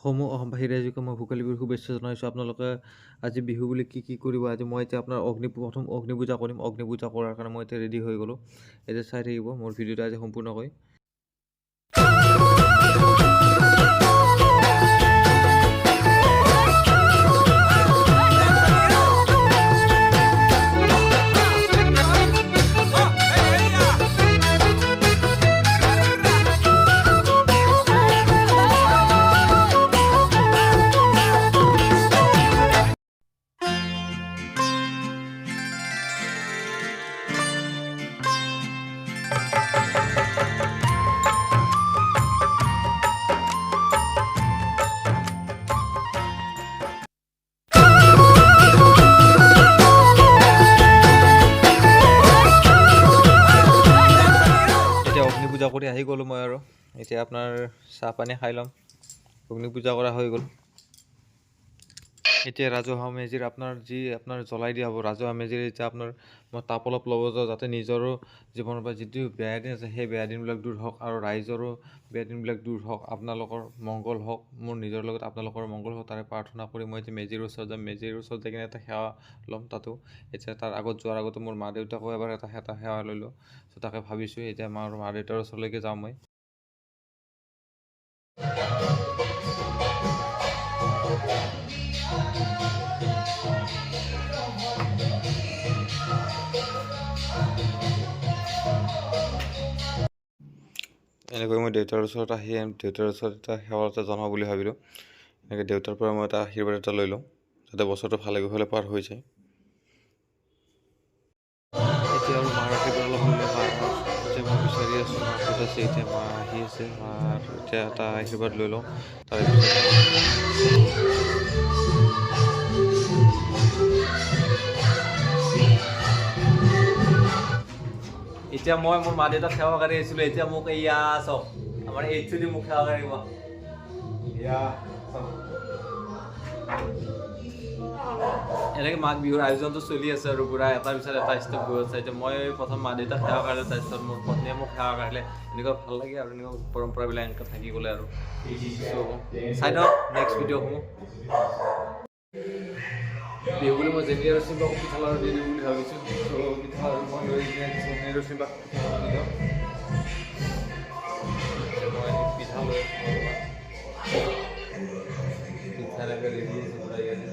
সমূহ অসমবাসী ৰাইজকে মই ভোগালী বিহুৰ শুভেচ্ছা জনাইছোঁ। আপোনালোকে আজি বিহু বুলি কি কৰিব? আজি মই এতিয়া আপোনাৰ প্ৰথম অগ্নি পূজা কৰিম। অগ্নি পূজা কৰাৰ কাৰণে মই এতিয়া ৰেডি হৈ গ'লোঁ। এতিয়া চাই থাকিব মোৰ ভিডিঅ'টো আজি সম্পূৰ্ণকৈ। অগ্নি পূজা কৰি আহি গ'লোঁ মই আৰু এতিয়া আপোনাৰ চাহ পানী খাই ল'ম। অগ্নি পূজা কৰা হৈ গ'ল। এতিয়া ৰাজহুৱা মেজিৰ আপোনাৰ জ্বলাই দিয়া হ'ব। ৰাজহুৱা মেজিৰ এতিয়া আপোনাৰ মই তাপ অলপ ল'ব যাওঁ, যাতে নিজৰো জীৱনৰ পৰা যিটো বেয়া দিন আছে সেই বেয়া দিনবিলাক দূৰ হওক আৰু ৰাইজৰো বেয়া দিনবিলাক দূৰ হওক, আপোনালোকৰ মংগল হওক, মোৰ নিজৰ লগত আপোনালোকৰ মংগল হওক, তাৰে প্ৰাৰ্থনা কৰি মই এতিয়া মেজিৰ ওচৰত যাম। মেজিৰ ওচৰত যাই কিনে এটা সেৱা ল'ম তাতো। এতিয়া তাৰ আগত যোৱাৰ আগতে মোৰ মা দেউতাকো এবাৰ এটা সেৱা লৈ লওঁ। ত' তাকে ভাবিছোঁ এতিয়া মা দেউতাৰ ওচৰলৈকে যাওঁ মই। এনেকৈ মই দেউতাৰ ওচৰত আহি দেউতাৰ ওচৰত এটা সেৱা এটা জনাওঁ বুলি ভাবিলোঁ। এনেকৈ দেউতাৰ পৰা মই এটা আশীৰ্বাদ এটা লৈ লওঁ, যাতে বছৰটো ভালে কুশলে পাৰ হৈ যায়। এতিয়া আৰু মাৰ আশীৰ্বাদ অলপ লৈ লওঁ। এতিয়া মই বিচাৰি আছোঁ, মা ক'ত আছে? এতিয়া মা আহি আছে। মাৰ এতিয়া এটা আশীৰ্বাদ লৈ লওঁ। তাৰপিছত এতিয়া মই মোৰ মা দেউতাক সেৱা কৰি আহিছিলোঁ। এতিয়া মোক এয়া চাওক, আমাৰ এইচুদি মোক সেৱা কৰিব। এনেকৈ মাঘ বিহুৰ আয়োজনটো চলি আছে আৰু পুৰা এটাৰ পিছত এটা ষ্টেপ গৈ আছে। এতিয়া মই প্ৰথম মা দেউতাক সেৱা কৰিলোঁ, তাৰপিছত মোৰ পত্নীয়ে মোক সেৱা কৰিলে। এনেকুৱা ভাল লাগে আৰু এনেকুৱা পৰম্পৰাবিলাক এনেকৈ থাকি গ'লে আৰু চাই লওক নেক্সট ভিডিঅ'সমূহ। বিহু বুলি মই জেনি আৰু চিম্বাক পিঠা লাড়ু দি দিওঁ বুলি ভাবিছোঁ। পিঠা লাড়ু মই লৈ কিনে জেনি আৰু চিম্বাক দি দিওঁ। মই পিঠা লৈ পিঠা এনেকৈ ৰেডি আছে পুৰা ইয়াতে।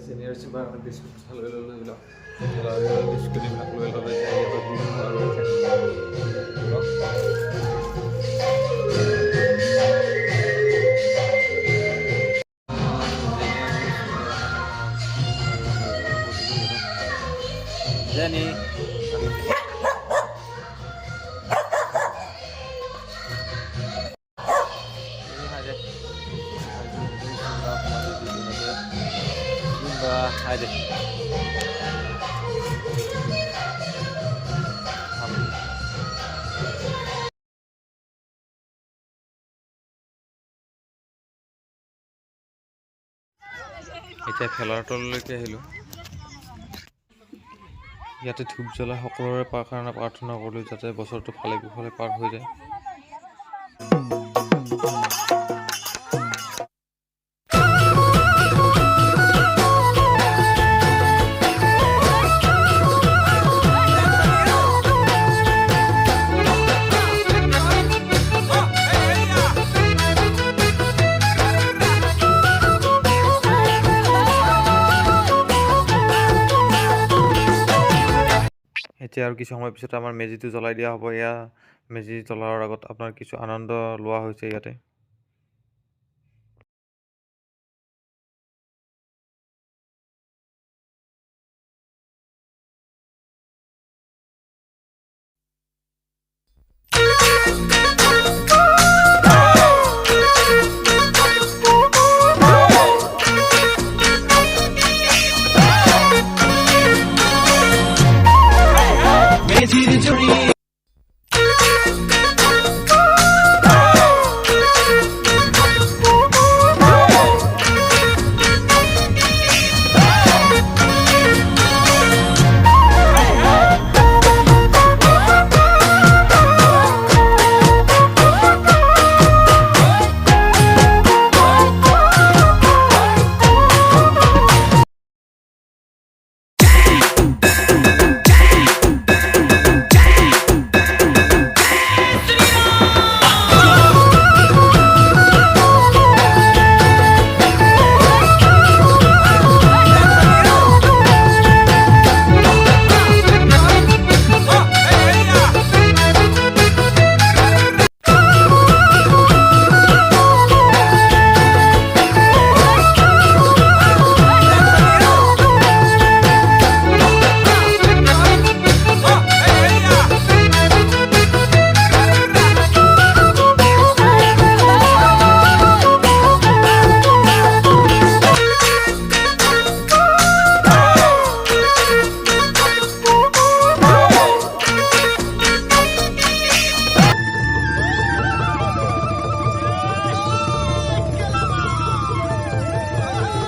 চেনি আৰু চিম্বাৰ বিস্কুট পিঠা লৈ ল'লোঁ। এইবিলাক বিস্কুট এইবিলাক লৈ ল'লোঁ। Jenny. Hadi. এতিয়া খেলাৰ তললৈকে আহিলোঁ। ইয়াতে ধূপ জ্বলাই সকলোৰে কাৰণে প্ৰাৰ্থনা কৰিলোঁ, যাতে বছৰটো ভালে কুশলে পাৰ হৈ যায়। এতিয়া আৰু কিছু সময় পিছত আমাৰ মেজিটো জ্বলাই দিয়া হ'ব। এয়া মেজি জ্বলোৱাৰ আগত আপোনাৰ কিছু আনন্দ লোৱা হৈছে ইয়াতে।